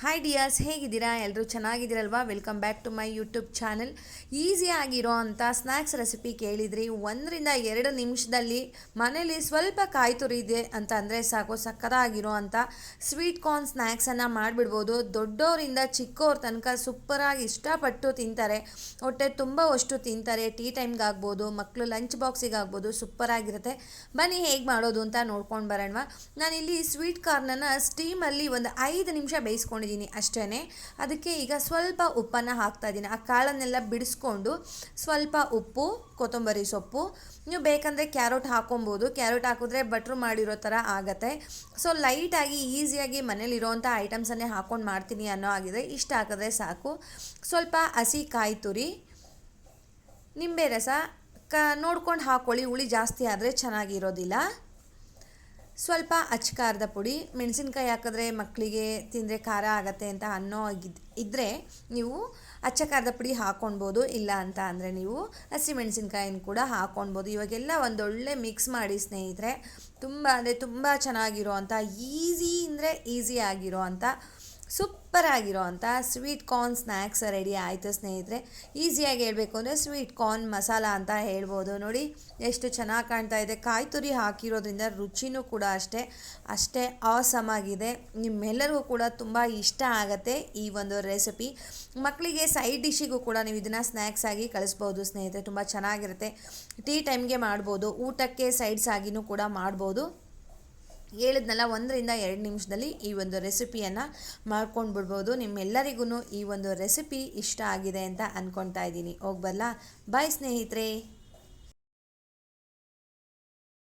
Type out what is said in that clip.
Hi dears, ಹೇಗಿದ್ದೀರಾ? ಎಲ್ಲರೂ ಚೆನ್ನಾಗಿದ್ದೀರಲ್ವಾ? Welcome back to my YouTube channel. ಈಸಿಯಾಗಿರೋ ಅಂಥ ಸ್ನ್ಯಾಕ್ಸ್ ರೆಸಿಪಿ ಕೇಳಿದ್ರಿ. 1-2 ನಿಮಿಷದಲ್ಲಿ ಮನೇಲಿ ಸ್ವಲ್ಪ ಕಾಯಿ ತುರಿ ಇದೆ ಅಂತ ಅಂದರೆ ಸಾಕು, ಸಕ್ಕತ್ತಾಗಿರೋ ಅಂಥ ಸ್ವೀಟ್ ಕಾರ್ನ್ ಸ್ನ್ಯಾಕ್ಸನ್ನು ಮಾಡಿಬಿಡ್ಬೋದು. ದೊಡ್ಡವರಿಂದ ಚಿಕ್ಕವ್ರ ತನಕ ಸೂಪರಾಗಿ ಇಷ್ಟಪಟ್ಟು ತಿಂತಾರೆ, ಹೊಟ್ಟೆ ತುಂಬ ಅಷ್ಟು ತಿಂತಾರೆ. ಟೀ ಟೈಮ್ಗಾಗ್ಬೋದು, ಮಕ್ಕಳು ಲಂಚ್ ಬಾಕ್ಸಿಗೆ ಆಗ್ಬೋದು, ಸೂಪರಾಗಿರುತ್ತೆ. ಬನ್ನಿ ಹೇಗೆ ಮಾಡೋದು ಅಂತ ನೋಡ್ಕೊಂಡು ಬರೋಣ. ನಾನಿಲ್ಲಿ ಸ್ವೀಟ್ ಕಾರ್ನನ್ನು ಸ್ಟೀಮಲ್ಲಿ ಒಂದು 5 ನಿಮಿಷ ಬೇಯಿಸ್ಕೊಂಡಿದ್ದೀನಿ ಅಷ್ಟೇ. ಅದಕ್ಕೆ ಈಗ ಸ್ವಲ್ಪ ಉಪ್ಪನ್ನು ಹಾಕ್ತಾ ಇದ್ದೀನಿ. ಆ ಕಾಳನ್ನೆಲ್ಲ ಬಿಡಿಸ್ಕೊಂಡು ಸ್ವಲ್ಪ ಉಪ್ಪು, ಕೊತ್ತಂಬರಿ ಸೊಪ್ಪು, ನೀವು ಬೇಕಂದರೆ ಕ್ಯಾರೆಟ್ ಹಾಕೊಬೋದು. ಕ್ಯಾರೆಟ್ ಹಾಕಿದ್ರೆ ಬಟ್ರು ಮಾಡಿರೋ ಥರ ಆಗುತ್ತೆ. ಸೊ ಲೈಟಾಗಿ ಈಸಿಯಾಗಿ ಮನೇಲಿರೋವಂಥ ಐಟಮ್ಸನ್ನೇ ಹಾಕ್ಕೊಂಡು ಮಾಡ್ತೀನಿ ಅನ್ನೋ ಆಗಿದೆ. ಇಷ್ಟು ಹಾಕಿದ್ರೆ ಸಾಕು. ಸ್ವಲ್ಪ ಹಸಿ ಕಾಯಿ ತುರಿ, ನಿಂಬೆ ರಸ ನೋಡ್ಕೊಂಡು ಹಾಕ್ಕೊಳ್ಳಿ, ಹುಳಿ ಜಾಸ್ತಿ ಆದರೆ ಚೆನ್ನಾಗಿರೋದಿಲ್ಲ. ಸ್ವಲ್ಪ ಅಚ್ಕಾರದ ಪುಡಿ, ಮೆಣಸಿನ್ಕಾಯಿ ಹಾಕಿದ್ರೆ ಮಕ್ಕಳಿಗೆ ತಿಂದರೆ ಖಾರ ಆಗತ್ತೆ ಅಂತ ಅನ್ನೋ ಇದ್ದರೆ ನೀವು ಅಚ್ಚ ಖಾರದ ಪುಡಿ ಹಾಕ್ಕೊಳ್ಬೋದು. ಇಲ್ಲ ಅಂತ ಅಂದರೆ ನೀವು ಹಸಿಮೆಣಸಿನ್ಕಾಯಿನ ಕೂಡ ಹಾಕ್ಕೊಳ್ಬೋದು. ಇವಾಗೆಲ್ಲ ಒಂದೊಳ್ಳೆ ಮಿಕ್ಸ್ ಮಾಡಿ ಸ್ನೇಹಿತರೆ, ತುಂಬ ಅಂದರೆ ತುಂಬ ಚೆನ್ನಾಗಿರೋ ಅಂಥ ಈಸಿ ಆಗಿರೋ ಅಂಥ ಸೂಪರ್ ಆಗಿರೋ ಅಂಥ ಸ್ವೀಟ್ ಕಾರ್ನ್ ಸ್ನ್ಯಾಕ್ಸ್ ರೆಡಿ ಆಯಿತು ಸ್ನೇಹಿತರೆ. ಈಸಿಯಾಗಿ ಹೇಳಬೇಕು ಅಂದರೆ ಸ್ವೀಟ್ ಕಾರ್ನ್ ಮಸಾಲ ಅಂತ ಹೇಳ್ಬೋದು. ನೋಡಿ ಎಷ್ಟು ಚೆನ್ನಾಗಿ ಕಾಣ್ತಾ ಇದೆ. ಕಾಯಿ ತುರಿ ಹಾಕಿರೋದ್ರಿಂದ ರುಚಿನೂ ಕೂಡ ಅಷ್ಟೇ ಆಸಮ್ ಆಗಿದೆ. ನಿಮ್ಮೆಲ್ಲರಿಗೂ ಕೂಡ ತುಂಬ ಇಷ್ಟ ಆಗುತ್ತೆ ಈ ಒಂದು ರೆಸಿಪಿ. ಮಕ್ಕಳಿಗೆ ಸೈಡ್ ಡಿಶ್ಶಿಗೂ ಕೂಡ ನೀವು ಇದನ್ನು ಸ್ನ್ಯಾಕ್ಸ್ ಆಗಿ ಕಳಿಸ್ಬೋದು ಸ್ನೇಹಿತರೆ. ತುಂಬ ಚೆನ್ನಾಗಿರುತ್ತೆ. ಟೀ ಟೈಮ್ಗೆ ಮಾಡ್ಬೋದು, ಊಟಕ್ಕೆ ಸೈಡ್ಸ್ ಆಗಿನೂ ಕೂಡ ಮಾಡ್ಬೋದು. ಹೇಳಿದ್ನಲ್ಲ, 1-2 ನಿಮಿಷದಲ್ಲಿ ಈ ಒಂದು ರೆಸಿಪಿಯನ್ನು ಮಾಡ್ಕೊಂಡು ಬಿಡ್ಬೋದು. ನಿಮ್ಮೆಲ್ಲರಿಗೂ ಈ ಒಂದು ರೆಸಿಪಿ ಇಷ್ಟ ಆಗಿದೆ ಅಂತ ಅಂದ್ಕೊಳ್ತಾ ಇದ್ದೀನಿ. ಹೋಗ್ಬರಲ್ಲ? ಬಾಯ್ ಸ್ನೇಹಿತರೆ.